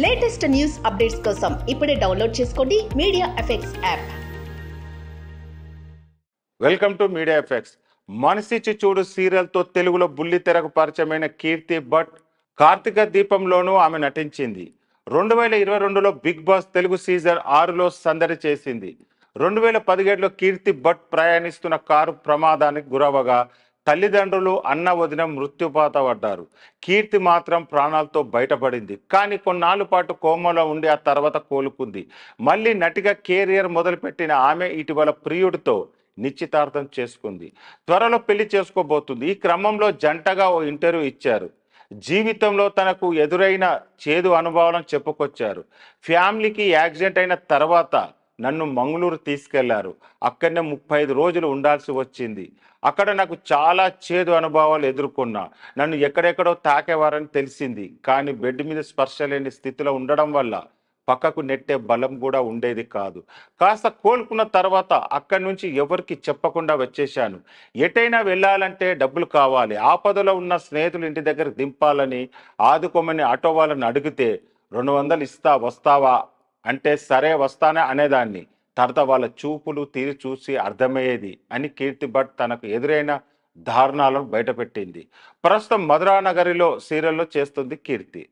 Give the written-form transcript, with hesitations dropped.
Latest news updates కోసం ఇప్పుడే download చేసుకోండి media effects app. Welcome to media effects. Manasichi Choodu సీరియల్తో తెలుగులో బుల్లితెరకు పరిచయమైన కీర్తి భట్ కార్తీక దీపంలోనూ ఆమె నటించింది. 2022లో బిగ్ బాస్ తెలుగు సీజన్ 6లో సందడి చేసింది. 2017లో కీర్తి భట్ ప్రయాణిస్తున్న కారు ప్రమాదానికి గురవగా తల్లిదండ్రులు అన్న వదిన మృత్యుపాత పడ్డారు. కీర్తి మాత్రం ప్రాణాలతో బయటపడింది. కానీ కొన్నాళ్ళ పాటు కోమాలో ఉండి ఆ తర్వాత కోలుకుంది. మళ్ళీ నటిగా కెరియర్ మొదలుపెట్టిన ఆమె ఇటీవల ప్రియుడితో నిశ్చితార్థం చేసుకుంది. త్వరలో పెళ్లి చేసుకోబోతుంది. ఈ క్రమంలో జంటగా ఓ ఇంటర్వ్యూ ఇచ్చారు. జీవితంలో తనకు ఎదురైన చేదు అనుభవాలను చెప్పుకొచ్చారు. ఫ్యామిలీకి యాక్సిడెంట్ అయిన తర్వాత నన్ను మంగళూరు తీసుకెళ్లారు. అక్కడనే 35 రోజులు ఉండాల్సి వచ్చింది. అక్కడ నాకు చాలా చేదు అనుభవాలు ఎదుర్కొన్నా. నన్ను ఎక్కడెక్కడో తాకేవారని తెలిసింది. కానీ బెడ్ మీద స్పర్శ లేని స్థితిలో ఉండడం వల్ల పక్కకు నెట్టే బలం కూడా ఉండేది కాదు. కాస్త కోలుకున్న తర్వాత అక్కడి నుంచి ఎవరికి చెప్పకుండా వచ్చేశాను. ఎటైనా వెళ్ళాలంటే డబ్బులు కావాలి. ఆపదలో ఉన్న స్నేహితులు ఇంటి దగ్గర దింపాలని ఆదుకోమని ఆటో వాళ్ళని అడిగితే 200 ఇస్తా వస్తావా అంటే సరే వస్తానే అనేదాన్ని. తర్వాత వాళ్ళ చూపులు తీరి చూసి అర్థమయ్యేది అని కీర్తి భట్ తనకు ఎదురైన దారుణాలను బయటపెట్టింది. ప్రస్తుతం మధురానగరిలో సీరియల్లో చేస్తుంది కీర్తి.